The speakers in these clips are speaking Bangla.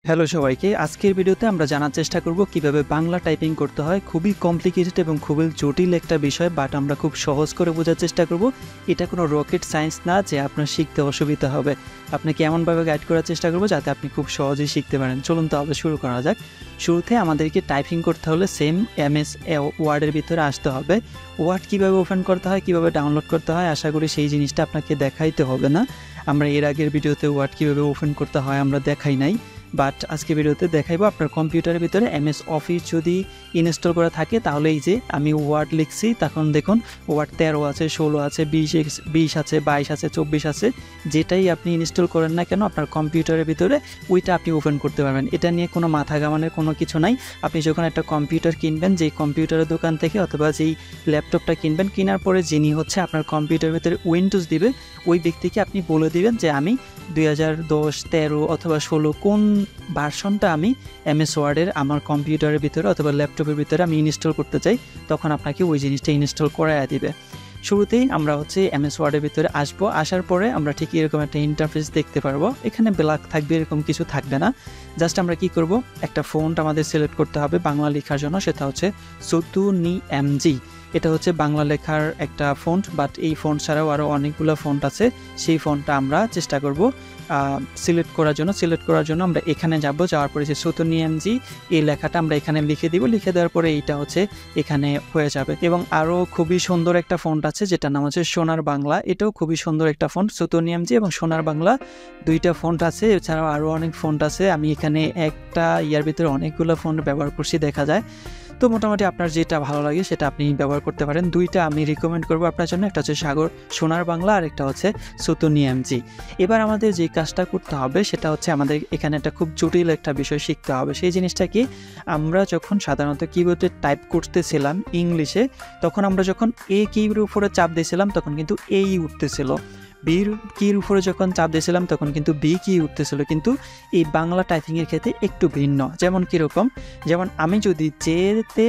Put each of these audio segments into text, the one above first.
হ্যালো সবাইকে, আজকের ভিডিওতে আমরা জানার চেষ্টা করব কিভাবে বাংলা টাইপিং করতে হয়। খুবই কমপ্লিকেটেড এবং খুবই জটিল একটা বিষয়, বাট আমরা খুব সহজ করে বোঝার চেষ্টা করব। এটা কোনো রকেট সায়েন্স না যে আপনার শিখতে অসুবিধা হবে। আপনাকে এমনভাবে গাইড করার চেষ্টা করব যাতে আপনি খুব সহজেই শিখতে পারেন। চলুন তাহলে শুরু করা যাক। শুরুতে আমাদেরকে টাইপিং করতে হলে সেম MS ওয়ার্ডের ভিতরে আসতে হবে। ওয়ার্ড কীভাবে ওপেন করতে হয়, কীভাবে ডাউনলোড করতে হয়, আশা করি সেই জিনিসটা আপনাকে দেখাইতে হবে না। আমরা এর আগের ভিডিওতে ওয়ার্ড কীভাবে ওপেন করতে হয় আমরা দেখাই নাই, বাট আজকে ভিডিওতে দেখাইবো। আপনার কম্পিউটারের ভিতরে MS অফিস যদি ইনস্টল করা থাকে তাহলে এই যে আমি ওয়ার্ড লিখছি, তখন দেখুন ওয়ার্ড 13 আছে, 16 আছে, 20 আছে, 22 আছে, 24 আছে। যেটাই আপনি ইনস্টল করেন না কেন আপনার কম্পিউটারের ভিতরে ওইটা আপনি ওপেন করতে পারবেন। এটা নিয়ে কোনো মাথা ঘামানোর কোনো কিছু নাই। আপনি যখন একটা কম্পিউটার কিনবেন, যেই কম্পিউটারের দোকান থেকে অথবা যেই ল্যাপটপটা কিনবেন, কেনার পরে যিনি হচ্ছে আপনার কম্পিউটারের ভিতরে উইন্ডোজ দিবে ওই ব্যক্তিকে আপনি বলে দিবেন যে আমি 2010, 13 অথবা 16 কোন ভার্সনটা আমি MS ওয়ার্ডের আমার কম্পিউটারের ভিতরে অথবা ল্যাপটপের ভিতরে আমি ইনস্টল করতে চাই, তখন আপনাকে ওই জিনিসটা ইনস্টল করাইয়া দিবে। শুরুতেই আমরা হচ্ছে MS ওয়ার্ডের ভিতরে আসবো। আসার পরে আমরা ঠিক এরকম একটা ইন্টারফেস দেখতে পারবো। এখানে ব্ল্যাক থাকবে, এরকম কিছু থাকবে না। জাস্ট আমরা কি করব, একটা ফন্ট আমাদের সিলেক্ট করতে হবে বাংলা লেখার জন্য, সেটা হচ্ছে চতুর্নি MG। এটা হচ্ছে বাংলা লেখার একটা ফন্ট, বাট এই ফন্ট ছাড়াও আরও অনেকগুলো ফন্ট আছে। সেই ফন্টটা আমরা চেষ্টা করব সিলেক্ট করার জন্য আমরা এখানে যাব। যাওয়ার পরে যে চতুর্নি MG এই লেখাটা আমরা এখানে লিখে দিব। লিখে দেওয়ার পরে এইটা হচ্ছে এখানে হয়ে যাবে। এবং আরও খুবই সুন্দর একটা ফন্ট আছে যেটার নাম হচ্ছে সোনার বাংলা। এটাও খুবই সুন্দর একটা ফন্ট। চতুর্নি MG এবং সোনার বাংলা দুইটা ফন্ট আছে। এছাড়াও আরও অনেক ফন্ট আছে। আমি এখানে একটা ইয়ার ভিতরে অনেকগুলো ফন্ট ব্যবহার করছি, দেখা যায়। তো মোটামুটি আপনার যেটা ভালো লাগে সেটা আপনি ব্যবহার করতে পারেন। দুইটা আমি রিকমেন্ড করবো আপনার জন্য, একটা হচ্ছে সোনার বাংলা আর একটা হচ্ছে চতুর্নি MG। এবার আমাদের যে কাজটা করতে হবে সেটা হচ্ছে আমাদের এখানে একটা খুব জটিল একটা বিষয় শিখতে হবে। সেই জিনিসটা কি, আমরা যখন সাধারণত কিবোর্ডে টাইপ করতেছিলাম ইংলিশে, তখন আমরা যখন এ কির উপরে চাপ দিয়েছিলাম তখন কিন্তু এই উঠতেছিল, বির কির উপরে যখন চাপ দিয়েছিলাম তখন কিন্তু বি কি উঠতেছিল। কিন্তু এই বাংলা টাইপিংয়ের ক্ষেত্রে একটু ভিন্ন। যেমন কীরকম, যেমন আমি যদি জেতে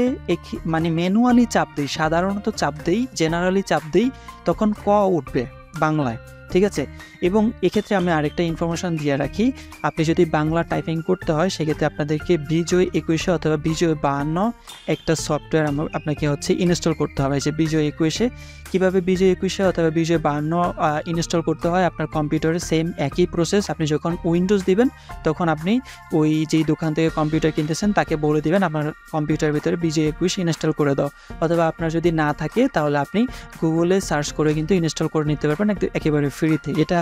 মানে ম্যানুয়ালি চাপ দিই, সাধারণত চাপ দিই, জেনারেলি চাপ দিই, তখন ক উঠবে বাংলায়, ঠিক আছে। এবং এক্ষেত্রে আমি আরেকটা ইনফরমেশন দিয়ে রাখি, আপনি যদি বাংলা টাইপিং করতে হয় সেক্ষেত্রে আপনাদেরকে বিজয় 21 অথবা বিজয় 52 একটা সফটওয়্যার আপনাকে হচ্ছে ইনস্টল করতে হবে। যে বিজয় 21 কীভাবে বিজয় 21 অথবা বিজয় 52 ইনস্টল করতে হয় আপনার কম্পিউটারে সেম একই প্রসেস। আপনি যখন উইন্ডোজ দিবেন তখন আপনি ওই যেই দোকান থেকে কম্পিউটার কিনতেছেন তাকে বলে দিবেন আপনার কম্পিউটারের ভিতরে বিজয় 21 ইনস্টল করে দাও। অথবা আপনার যদি না থাকে তাহলে আপনি গুগলে সার্চ করে কিন্তু ইনস্টল করে নিতে পারবেন একেবারে ফ্রিতে। এটা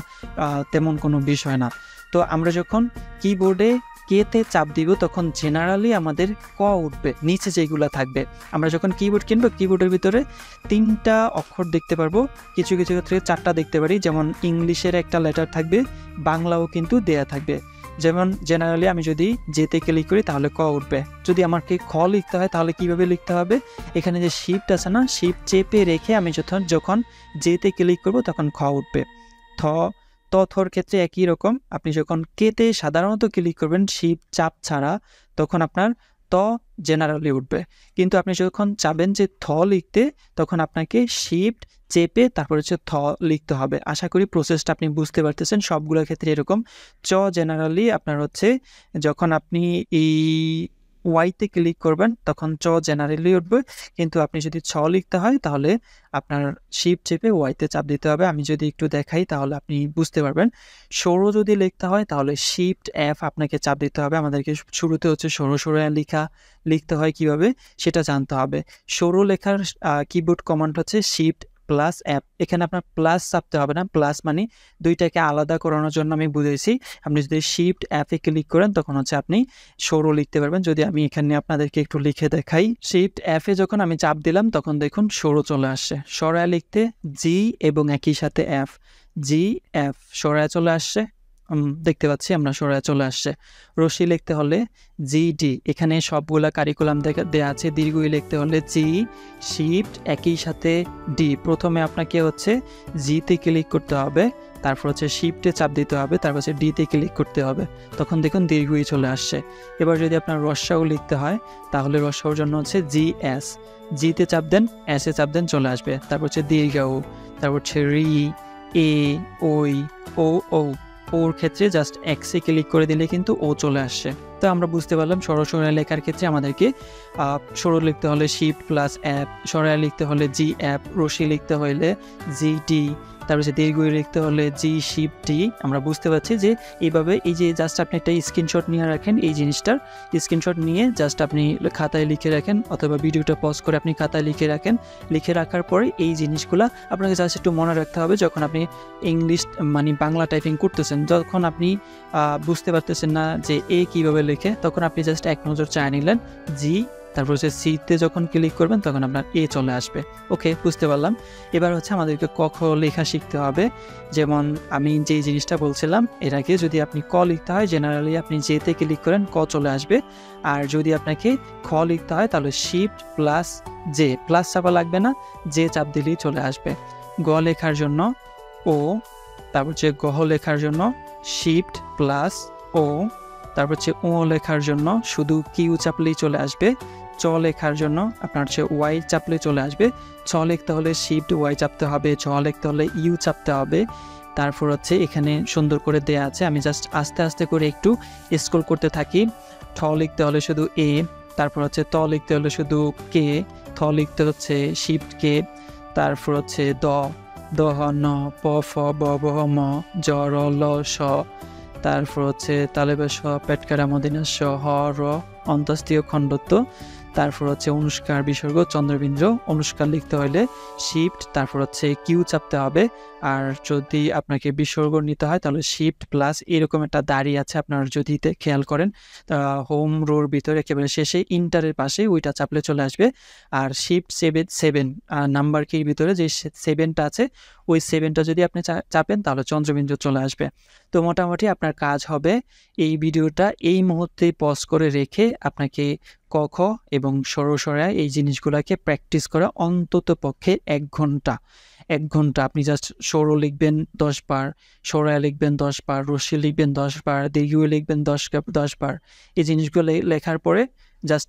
তেমন কোনো বিষয় না। তো আমরা যখন কিবোর্ডে কেতে চাপ দিব তখন জেনারেলি আমাদের ক উঠবে, নিচে যেগুলো থাকবে। আমরা যখন কিবোর্ড কিনবো কিবোর্ডের ভিতরে 3টা অক্ষর দেখতে পারবো, কিছু কিছু ক্ষেত্রে 4টা দেখতে পারি। যেমন ইংলিশের একটা লেটার থাকবে, বাংলাও কিন্তু দেয়া থাকবে। যেমন জেনারেলি আমি যদি যেতে ক্লিক করি তাহলে ক উঠবে। যদি আমাকে খ লিখতে হয় তাহলে কিভাবে লিখতে হবে, এখানে যে শিফট আছে না, শিফট চেপে রেখে আমি যখন যেতে ক্লিক করব তখন খ উঠবে। থর ক্ষেত্রে একই রকম, আপনি যখন কেতে সাধারণত ক্লিক করবেন শিফট চাপ ছাড়া তখন আপনার ত জেনারেলি উঠবে। কিন্তু আপনি যখন চাবেন যে থ লিখতে তখন আপনাকে শিফট চেপে তারপর হচ্ছে থ লিখতে হবে। আশা করি প্রসেসটা আপনি বুঝতে পারতেছেন। সবগুলোর ক্ষেত্রে এরকম। চ জেনারেলি আপনার হচ্ছে যখন আপনি এই ওয়াইতে ক্লিক করবেন তখন চ জেনারেলি উঠবে। কিন্তু আপনি যদি ছ লিখতে হয় তাহলে আপনার শিফট চেপে ওয়াইতে চাপ দিতে হবে। আমি যদি একটু দেখাই তাহলে আপনি বুঝতে পারবেন। সরো যদি লিখতে হয় তাহলে শিফট F আপনাকে চাপ দিতে হবে। আমাদেরকে শুরুতে হচ্ছে সরো লিখতে হয় কিভাবে সেটা জানতে হবে। সরো লেখার কিবোর্ড কমান্ড হচ্ছে শিফট প্লাস F। এখানে আপনার প্লাস চাপতে হবে না, প্লাস মানে দুইটাকে আলাদা করানোর জন্য আমি বুঝেছি। আপনি যদি শিফট F এ ক্লিক করেন তখন হচ্ছে আপনি সরো লিখতে পারবেন। যদি আমি এখানে আপনাদেরকে একটু লিখে দেখাই, শিফট F এ যখন আমি চাপ দিলাম তখন দেখুন সরো চলে আসছে। সরায়া লিখতে জি এবং একই সাথে F, GF সরায়া চলে আসছে। দেখতে পাচ্ছি আমরা সরায়া চলে আসছে। রশি লিখতে হলে GD, এখানে সবগুলা কারিকুলাম দেওয়া আছে। দীর্ঘই লিখতে হলে G, শিফট একই সাথে D। প্রথমে আপনাকে হচ্ছে জিতে ক্লিক করতে হবে, তারপর হচ্ছে শিফটে চাপ দিতে হবে, তারপর হচ্ছে ডিতে ক্লিক করতে হবে, তখন দেখুন দীর্ঘই চলে আসছে। এবার যদি আপনার রস্যাও লিখতে হয় তাহলে রস্যাওর জন্য হচ্ছে GS, জিতে চাপ দেন, এসে চাপ দেন, চলে আসবে। তারপর হচ্ছে দীর্ঘ, তারপর হচ্ছে রি, এ, ওই, ও, ওর ক্ষেত্রে জাস্ট এক্সে ক্লিক করে দিলে কিন্তু ও চলে আসছে। তো আমরা বুঝতে পারলাম সরল লেখার ক্ষেত্রে আমাদেরকে সরল লিখতে হলে শিফট প্লাস অ্যাপ, সরায়া লিখতে হলে জি অ্যাপ, রশি লিখতে হলে জি টি, তারপর হচ্ছে দীর্ঘই লিখতে হলে জি শিফট টি। আমরা বুঝতে পারছি যে এইভাবে এই যে জাস্ট আপনি একটা স্ক্রিনশট নিয়ে রাখেন, এই জিনিসটার স্ক্রিনশট নিয়ে জাস্ট আপনি খাতায় লিখে রাখেন অথবা ভিডিওটা পজ করে আপনি খাতায় লিখে রাখেন। লিখে রাখার পরে এই জিনিসগুলো আপনাকে জাস্ট একটু মনে রাখতে হবে যখন আপনি ইংলিশ মানে বাংলা টাইপিং করতেছেন, যখন আপনি বুঝতে পারতেছেন না যে এ কীভাবে লেখে, তখন আপনি জাস্ট এক নজর চায় নিলেন জি, তারপর হচ্ছে সিতে যখন ক্লিক করবেন তখন আপনার এ চলে আসবে। ওকে, বুঝতে পারলাম। এবার হচ্ছে আমাদেরকে ক খ লেখা শিখতে হবে। যেমন আমি যেই জিনিসটা বলছিলাম এর আগে, যদি আপনি ক লিখতে হয় জেনারেলি আপনি জেতে ক্লিক করেন ক চলে আসবে, আর যদি আপনাকে খ লিখতে হয় তাহলে শিফট প্লাস জে, প্লাস চাপা লাগবে না, জে চাপ দিলেই চলে আসবে। গ লেখার জন্য ও, তারপর হচ্ছে গহ লেখার জন্য শিফট প্লাস ও, তারপর হচ্ছে ও লেখার জন্য শুধু কিউ চাপলেই চলে আসবে। চ লেখার জন্য আপনার হচ্ছে ওয়াই চাপলে চলে আসবে। ছ লিখতে হলে শিফট ওয়াই চাপতে হবে, চ লিখতে হলে ইউ চাপতে হবে। তারপর হচ্ছে এখানে সুন্দর করে দেয়া আছে, আমি জাস্ট আস্তে আস্তে করে একটু স্ক্রল করতে থাকি। ঠ লিখতে হলে শুধু এ, তারপর হচ্ছে ত লিখতে হলে শুধু কে, থ লিখতে হচ্ছে শিফট কে, তারপর হচ্ছে দ, দ হ ন, প ফ ব ব ম, জ র ল স, তারপর হচ্ছে তালেবে স, পেটকারা মদিনা স, হ র অন্তস্তীয় খণ্ডত্ব, তারপর হচ্ছে অনুষ্কার বিসর্গ চন্দ্রবিন্দু। অনুষ্কার লিখতে হলে শিফট তারপর হচ্ছে কিউ চাপতে হবে, আর যদি আপনাকে বিসর্গ নিতে হয় তাহলে শিফট প্লাস এরকম একটা দাঁড়িয়ে আছে, আপনার যদি খেয়াল করেন হোম রোর ভিতরে একেবারে শেষে ইন্টারের পাশে ওইটা চাপলে চলে আসবে। আর শিফট সেভেন নাম্বার কির ভিতরে যে 7টা আছে ওই 7টা যদি আপনি চাপেন তাহলে চন্দ্রবিন্দু চলে আসবে। তো মোটামুটি আপনার কাজ হবে এই ভিডিওটা এই মুহূর্তে পজ করে রেখে আপনাকে ক খ এবং সরসরায় এই জিনিসগুলোকে প্র্যাকটিস করা অন্তত পক্ষে 1 ঘন্টা। 1 ঘন্টা আপনি জাস্ট সর লিখবেন 10 বার, সরায়া লিখবেন 10 বার, রশি লিখবেন 10 বার, দীর্ঘ লিখবেন 10 বার। এই জিনিসগুলো লেখার পরে জাস্ট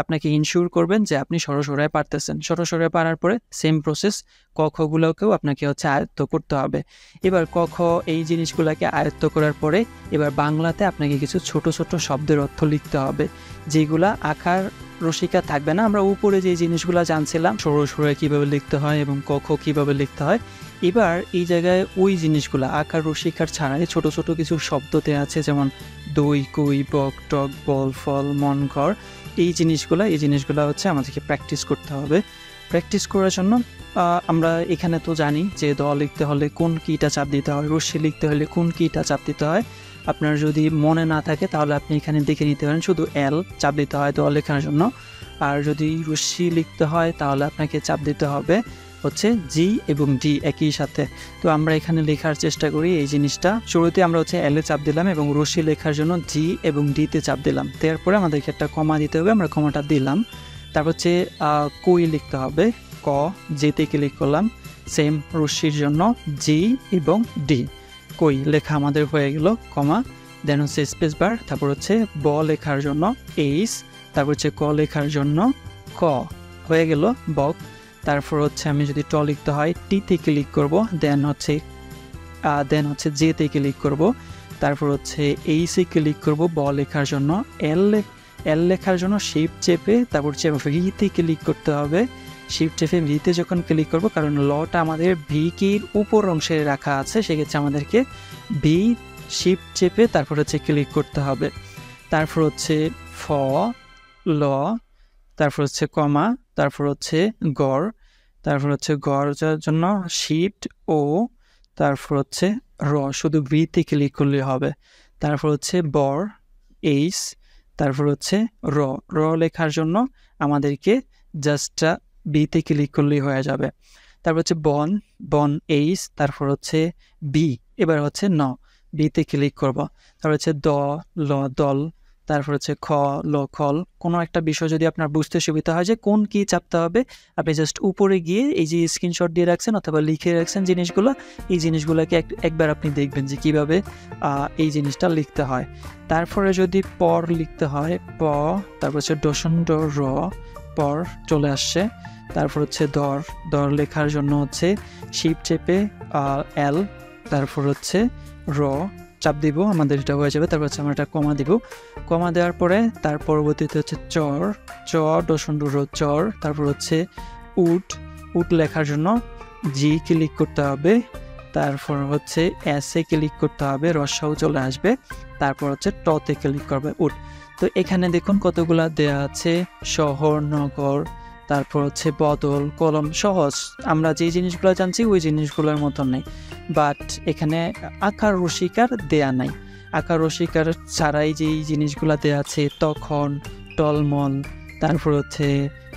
আপনাকে ইনশিওর করবেন যে আপনি সরসরায় পারতেছেন। সরসরায় পারার পরে সেম প্রসেস ক খগুলোকেও আপনাকে হচ্ছে আয়ত্ত করতে হবে। এবার ক খ এই জিনিসগুলোকে আয়ত্ত করার পরে এবার বাংলাতে আপনাকে কিছু ছোট ছোট শব্দের অর্থ লিখতে হবে, যেগুলা আকার রসিকা থাকবে না। আমরা উপরে যে জিনিসগুলো জানছিলাম সরসরায় কীভাবে লিখতে হয় এবং ক খ কীভাবে লিখতে হয়, এবার এই জায়গায় ওই জিনিসগুলো আকার রসিকার ছাড়াই ছোট ছোট কিছু শব্দতে আছে, যেমন দই, কই, বক, টক, বল, ফল, মন, ঘর। এই জিনিসগুলো হচ্ছে আমাদেরকে প্র্যাকটিস করতে হবে। প্র্যাকটিস করার জন্য আমরা এখানে তো জানি যে দ লিখতে হলে কোন কিটা চাপ দিতে হয়, রশ্মি লিখতে হলে কোন কিটা চাপ দিতে হয়। আপনার যদি মনে না থাকে তাহলে আপনি এখানে দেখে নিতে পারেন, শুধু এল চাপ দিতে হয় দ লেখার জন্য। আর যদি রশ্মি লিখতে হয় তাহলে আপনাকে চাপ দিতে হবে হচ্ছে জি এবং ডি একই সাথে। তো আমরা এখানে লেখার চেষ্টা করি এই জিনিসটা। শুরুতে আমরা হচ্ছে এল এ চাপ দিলাম এবং রশি লেখার জন্য জি এবং ডিতে চাপ দিলাম। তারপরে আমাদেরকে একটা কমা দিতে হবে, আমরা কমাটা দিলাম। তারপর হচ্ছে কই লিখতে হবে, ক, জেতে ক্লিক করলাম, সেম রশির জন্য জি এবং ডি। কই লেখা আমাদের হয়ে গেল, কমা, দেন হচ্ছে স্পেস বার। তারপর হচ্ছে ব লেখার জন্য এইচ, তারপর হচ্ছে ক লেখার জন্য ক, হয়ে গেল বক। তারপর হচ্ছে আমি যদি ট লিখতে হয় টিতে ক্লিক করব, দেন হচ্ছে জেতে ক্লিক করব, তারপর হচ্ছে এইচে ক্লিক করব ব লেখার জন্য, এল লেখার জন্য শিফট চেপে তারপর হচ্ছে ভিতে ক্লিক করতে হবে। শিফট চেপে ভিতে যখন ক্লিক করব, কারণ লটা আমাদের ভি কির উপর অংশে রাখা আছে, সেক্ষেত্রে আমাদেরকে ভি শিফট চেপে তারপর হচ্ছে ক্লিক করতে হবে। তারপর হচ্ছে ফ, ল, তারপর হচ্ছে কমা, তারপর হচ্ছে গড়, তারপর হচ্ছে গড় যাওয়ার জন্য শিফট ও, তারপর হচ্ছে র, শুধু ভিতে ক্লিক করলে হবে। তারপর হচ্ছে বর, এইচ, তারপর হচ্ছে র, র লেখার জন্য আমাদেরকে জাস্ট বিতে ক্লিক করলেই হয়ে যাবে। তারপর হচ্ছে বন, এইচ, তারপর হচ্ছে বি, এবার হচ্ছে ন, বিতে ক্লিক করব। তারপর হচ্ছে দ, ল, দল, তারপর হচ্ছে খ, ল, খল। কোনো একটা বিষয় যদি আপনার বুঝতে সুবিধা হয় যে কোন কি চাপতে হবে, আপনি জাস্ট উপরে গিয়ে এই যে স্ক্রিনশট দিয়ে রাখছেন অথবা লিখে রাখছেন জিনিসগুলো, এই জিনিসগুলোকে একবার আপনি দেখবেন যে কিভাবে এই জিনিসটা লিখতে হয়। তারপরে যদি পর লিখতে হয় প, তারপর হচ্ছে ডসন্ড র, পর চলে আসছে। তারপর হচ্ছে দর লেখার জন্য হচ্ছে শিফট চেপে এল, তারপর হচ্ছে র, চাপ দিব, আমাদের এটা হয়ে যাবে। তারপর হচ্ছে আমরা এটা কমা দিব, কমা দেওয়ার পরে তার পরবর্তীতে হচ্ছে চর, চ ডসন্ডু র চর। তারপর হচ্ছে উট, উট লেখার জন্য জি ক্লিক করতে হবে, তারপর হচ্ছে এসে ক্লিক করতে হবে, রসাও চলে আসবে, তারপর হচ্ছে টতে ক্লিক করবে উট। তো এখানে দেখুন কতগুলা দেয়া আছে, শহর, নগর, তারপর হচ্ছে বদল, কলম, সহজ। আমরা যে জিনিসগুলো জানছি ওই জিনিসগুলোর মতন নেই, বাট এখানে আকার রসিকার দেয়া নাই। আকার রসিকার ছাড়াই যেই জিনিসগুলো দেয়া আছে, তখন, টলমল, তারপর হচ্ছে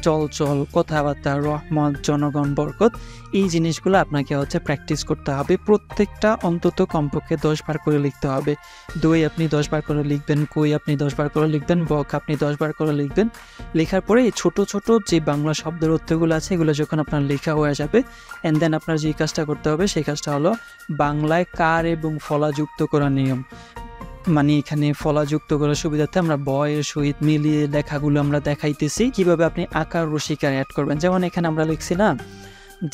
চলচল, কথাবার্তা, রহমত, জনগণ, বরকত, এই জিনিসগুলো আপনাকে হচ্ছে প্র্যাকটিস করতে হবে। প্রত্যেকটা অন্তত কমপক্ষে 10 বার করে লিখতে হবে। দই আপনি 10 বার করে লিখবেন, কই আপনি 10 বার করে লিখবেন, বক আপনি 10 বার করে লিখবেন। লেখার পরে এই ছোট ছোট যে বাংলা শব্দের অর্থগুলো আছে এগুলো যখন আপনার লেখা হয়ে যাবে, অ্যান্ড দেন আপনার যে কাজটা করতে হবে সেই কাজটা হলো বাংলায় কার এবং ফলা যুক্ত করার নিয়ম। মানে এখানে ফলা যুক্ত করার সুবিধার্থে আমরা বয়ের সহিত মিলিয়ে লেখাগুলো আমরা দেখাইতেছি কিভাবে আপনি আকার রসিকার অ্যাড করবেন। যেমন এখানে আমরা লিখছি না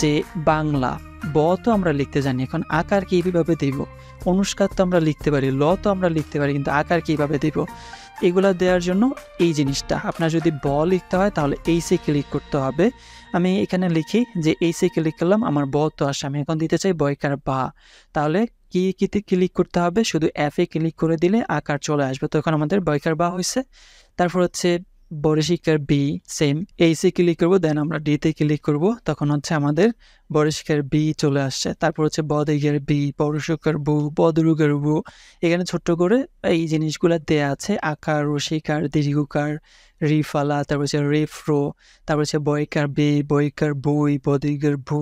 যে বাংলা, ব তো আমরা লিখতে জানি, এখন আকার কীভাবে দিব? অনুষ্কার তো আমরা লিখতে পারি, ল তো আমরা লিখতে পারি, কিন্তু আকার কীভাবে দিব? এগুলা দেওয়ার জন্য এই জিনিসটা, আপনার যদি ব লিখতে হয় তাহলে এইসে ক্লিক করতে হবে। আমি এখানে লিখি যে এইসে ক্লিক করলাম, আমার ব তো আসে, আমি এখন দিতে চাই বয়কার বা, তাহলে কিতে ক্লিক করতে হবে? শুধু এফে ক্লিক করে দিলে আকার চলে আসবে, তখন আমাদের বয়কার বা হয়েছে। তারপর হচ্ছে বড়শিকার বি, সেম এইসে ক্লিক করবো, দেন আমরা ডিতে ক্লিক করব, তখন হচ্ছে আমাদের বড়শিকার বি চলে আসছে। তারপর হচ্ছে বদিগের বি, বড়শিকার বু, বদরুগের বু। এখানে ছোট্ট করে এই জিনিসগুলো দেয়া আছে, আকার, রসিকার, দীর্ঘকার, রিফালা, তারপর হচ্ছে রেফ্রো, তারপর হচ্ছে বয়কার বে, বয়কার বই, বদিগের ভু,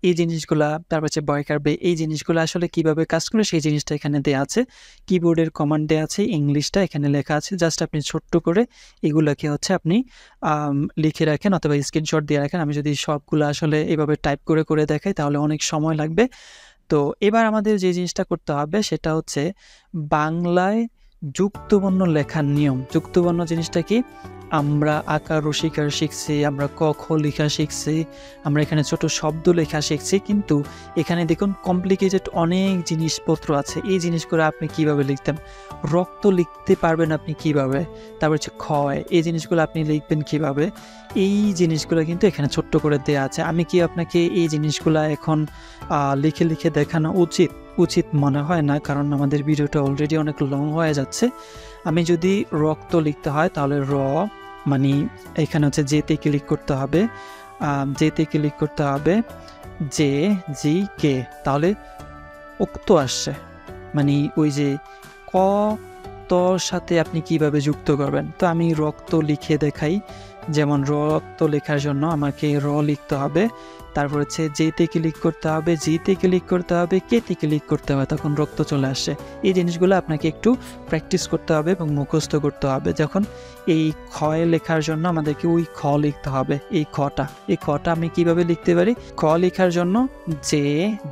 এই জিনিসগুলা, তারপর হচ্ছে বয়কার বে, এই জিনিসগুলো আসলে কিভাবে কাজ করে সেই জিনিসটা এখানে দেয়া আছে। কিবোর্ডের কমান্ড দেয়া আছে, ইংলিশটা এখানে লেখা আছে, জাস্ট আপনি ছোট্ট করে এগুলোকে হচ্ছে আপনি লিখে রাখেন অথবা স্ক্রিনশট দিয়ে রাখেন। আমি যদি সবগুলো আসলে এভাবে টাইপ করে করে দেখাই তাহলে অনেক সময় লাগবে। তো এবার আমাদের যে জিনিসটা করতে হবে সেটা হচ্ছে বাংলায় যুক্তবর্ণ লেখার নিয়ম। যুক্তবর্ণ জিনিসটা কি? আমরা আকার রসিকার শিখছি, আমরা ক খ লেখা শিখছি, আমরা এখানে ছোট শব্দ লেখা শিখছি, কিন্তু এখানে দেখুন কমপ্লিকেটেড অনেক জিনিসপত্র আছে। এই জিনিসগুলো আপনি কিভাবে লিখতেন? রক্ত লিখতে পারবেন আপনি কিভাবে? তারপর হচ্ছে ক্ষয়, এই জিনিসগুলো আপনি লিখবেন কিভাবে? এই জিনিসগুলো কিন্তু এখানে ছোট্ট করে দেওয়া আছে। আমি কি আপনাকে এই জিনিসগুলো এখন লিখে লিখে দেখানো উচিত মনে হয় না, কারণ আমাদের ভিডিওটা অলরেডি অনেক লং হয়ে যাচ্ছে। আমি যদি রক্ত লিখতে হয় তাহলে র, মানে এখানে হচ্ছে জেতে ক্লিক করতে হবে, জেতে ক্লিক করতে হবে, জে জি কে, তাহলে উক্ত আসছে। মানে ওই যে ক তর সাথে আপনি কিভাবে যুক্ত করবেন। তো আমি রক্ত লিখে দেখাই, যেমন রক্ত লেখার জন্য আমাকে র লিখতে হবে, তারপর হচ্ছে জেতে ক্লিক করতে হবে, জিতে ক্লিক করতে হবে, কেতে ক্লিক করতে হবে, তখন রক্ত চলে আসে। এই জিনিসগুলো আপনাকে একটু প্র্যাকটিস করতে হবে এবং মুখস্থ করতে হবে। যখন এই ক্ষয় লেখার জন্য আমাদেরকে ওই খ লিখতে হবে, এই খটা আমি কিভাবে লিখতে পারি? খ লেখার জন্য জে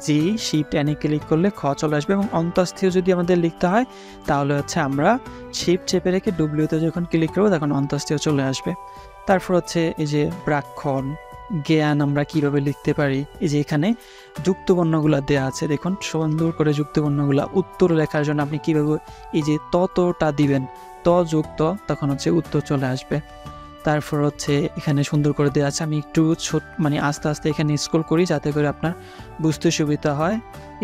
জি শিফট এনে ক্লিক করলে খ চলে আসবে, এবং অন্তঃস্থীয় যদি আমাদের লিখতে হয় তাহলে হচ্ছে আমরা শিফট চেপে রেখে ডব্লিউতে যখন ক্লিক করবো তখন অন্তঃস্থীয় চলে আসবে। তারপর হচ্ছে এই যে ব্রাক্ষণ, জ্ঞান আমরা কিভাবে লিখতে পারি, এই যে এখানে যুক্তবর্ণগুলো দেওয়া আছে, দেখুন সুন্দর করে যুক্তবর্ণগুলো। উত্তর লেখার জন্য আপনি কিভাবে এই যে ততটা দিবেন, ত যুক্ত, তখন হচ্ছে উত্তর চলে আসবে। তারপর হচ্ছে এখানে সুন্দর করে দেওয়া আছে, আমি একটু মানে আস্তে আস্তে এখানে স্ক্রল করি যাতে করে আপনার বুঝতে সুবিধা হয়।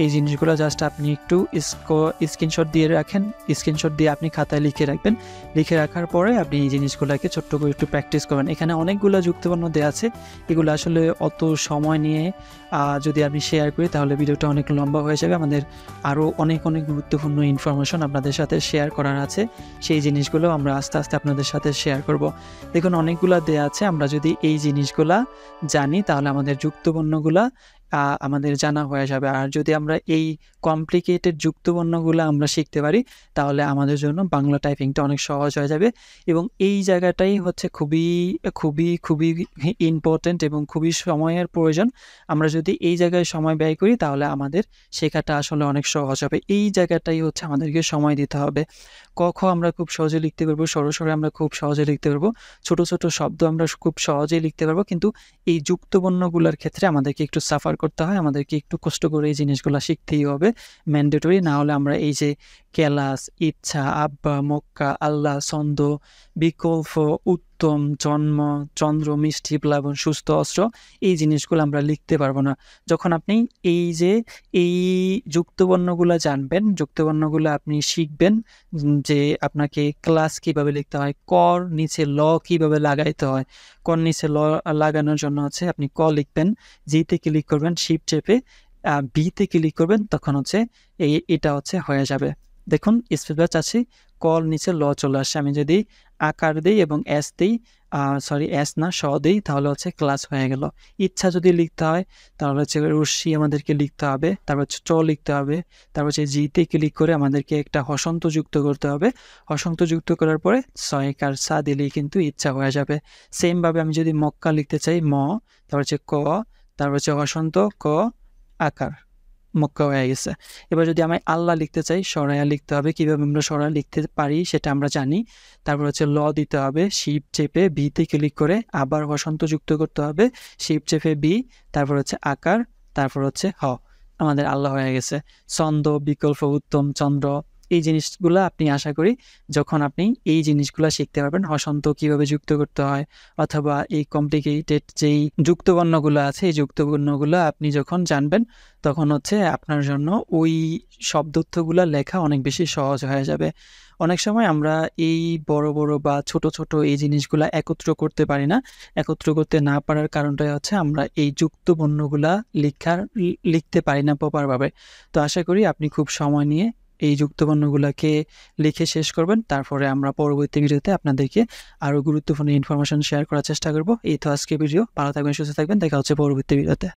এই জিনিসগুলো জাস্ট আপনি একটু স্ক্রিনশট দিয়ে রাখেন, স্ক্রিনশট দিয়ে আপনি খাতায় লিখে রাখবেন। লিখে রাখার পরে আপনি এই জিনিসগুলোকে ছোট্ট করে একটু প্র্যাকটিস করবেন। এখানে অনেকগুলো যুক্তবর্ণ দেওয়া আছে, এগুলো আসলে অত সময় নিয়ে যদি আমি শেয়ার করি তাহলে ভিডিওটা অনেক লম্বা হয়ে যাবে। আমাদের আরও অনেক গুরুত্বপূর্ণ ইনফরমেশন আপনাদের সাথে শেয়ার করার আছে, সেই জিনিসগুলো আমরা আস্তে আস্তে আপনাদের সাথে শেয়ার করব। দেখুন অনেকগুলো দেওয়া আছে, আমরা যদি এই জিনিসগুলা জানি তাহলে আমাদের যুক্তবর্ণগুলা আমাদের জানা হয়ে যাবে। আর যদি আমরা এই কমপ্লিকেটেড যুক্তবর্ণগুলো আমরা শিখতে পারি তাহলে আমাদের জন্য বাংলা টাইপিংটা অনেক সহজ হয়ে যাবে। এবং এই জায়গাটাই হচ্ছে খুবই খুবই খুবই ইম্পর্টেন্ট এবং খুবই সময়ের প্রয়োজন। আমরা যদি এই জায়গায় সময় ব্যয় করি তাহলে আমাদের শেখাটা আসলে অনেক সহজ হবে। এই জায়গাটাই হচ্ছে আমাদেরকে সময় দিতে হবে। ক খ আমরা খুব সহজে লিখতে পারবো, সরাসরি আমরা খুব সহজে লিখতে পারবো, ছোট ছোট শব্দ আমরা খুব সহজেই লিখতে পারবো, কিন্তু এই যুক্তবর্ণগুলোর ক্ষেত্রে আমাদেরকে একটু সাফার করতে হয়, আমাদেরকে একটু কষ্ট করে এই জিনিসগুলো শিখতেই হবে, ম্যান্ডেটরি। না হলে আমরা এই যে কেলাস, ইচ্ছা, আব্বা, মক্কা, আল্লাহ, ছন্দ, বিকল্প, উত্তম, জন্ম, চন্দ্র, মিষ্টি, প্লাবন, সুস্থ, অস্ত্র, এই জিনিসগুলো আমরা লিখতে পারবো না। যখন আপনি এই যুক্তবর্ণগুলো জানবেন, যুক্তবর্ণগুলো আপনি শিখবেন, যে আপনাকে ক্লাস কিভাবে লিখতে হয়, কর নিচে ল কিভাবে লাগাইতে হয়। কর নিচে ল লাগানোর জন্য হচ্ছে আপনি ক লিখবেন, জিতে ক্লিক করবেন, শিফট চেপে বিতে ক্লিক করবেন, তখন হচ্ছে এটা হচ্ছে হয়ে যাবে। দেখুন স্পেস বার চাচ্ছি, কল নিচে ল চলে আসছে। আমি যদি আকার দিই এবং এস দিই, এস না স দিই, তাহলে হচ্ছে ক্লাস হয়ে গেল। ইচ্ছা যদি লিখতে হয় তাহলে হচ্ছে রশ্মি আমাদেরকে লিখতে হবে, তারপর হচ্ছে চ লিখতে হবে, তারপর হচ্ছে জিতে ক্লিক করে আমাদেরকে একটা হসন্ত যুক্ত করতে হবে। হসন্ত যুক্ত করার পরে সয়কার সা দিলেই কিন্তু ইচ্ছা হয়ে যাবে। সেমভাবে আমি যদি মক্কা লিখতে চাই, ম, তারপর হচ্ছে ক, তারপর হচ্ছে হসন্ত ক, আকার, মক্কা হয়ে গেছে। এবার যদি আমি আল্লাহ লিখতে চাই, সরায়া লিখতে হবে। কিভাবে আমরা সরায়া লিখতে পারি সেটা আমরা জানি। তারপর হচ্ছে ল দিতে হবে, শিফট চেপে বিতে ক্লিক করে আবার বসন্ত যুক্ত করতে হবে, শিফট চেপে বি, তারপর হচ্ছে আকার, তারপর হচ্ছে হ, আমাদের আল্লাহ হয়ে গেছে। ছন্দ, বিকল্প, উত্তম, চন্দ্র, এই জিনিসগুলো আপনি আশা করি যখন আপনি এই জিনিসগুলো শিখতে পারবেন, হসন্ত কিভাবে যুক্ত করতে হয়, অথবা এই কমপ্লিকেটেড যেই যুক্তবর্ণগুলো আছে, এই যুক্তবর্ণগুলো আপনি যখন জানবেন, তখন হচ্ছে আপনার জন্য ওই শব্দার্থগুলো লেখা অনেক বেশি সহজ হয়ে যাবে। অনেক সময় আমরা এই বড় বড় বা ছোট ছোট এই জিনিসগুলা একত্র করতে পারি না। একত্র করতে না পারার কারণটাই হচ্ছে আমরা এই যুক্তবর্ণগুলা লিখতে পারি না প্রপারভাবে। তো আশা করি আপনি খুব সময় নিয়ে এই যুক্তবর্ণগুলোকে লিখে শেষ করবেন। তারপরে আমরা পরবর্তী ভিডিওতে আপনাদেরকে আরও গুরুত্বপূর্ণ ইনফরমেশন শেয়ার করার চেষ্টা করব। এই তো আজকে ভিডিও। ভালো থাকবেন, সুস্থ থাকবেন, দেখা হচ্ছে পরবর্তী ভিডিওতে।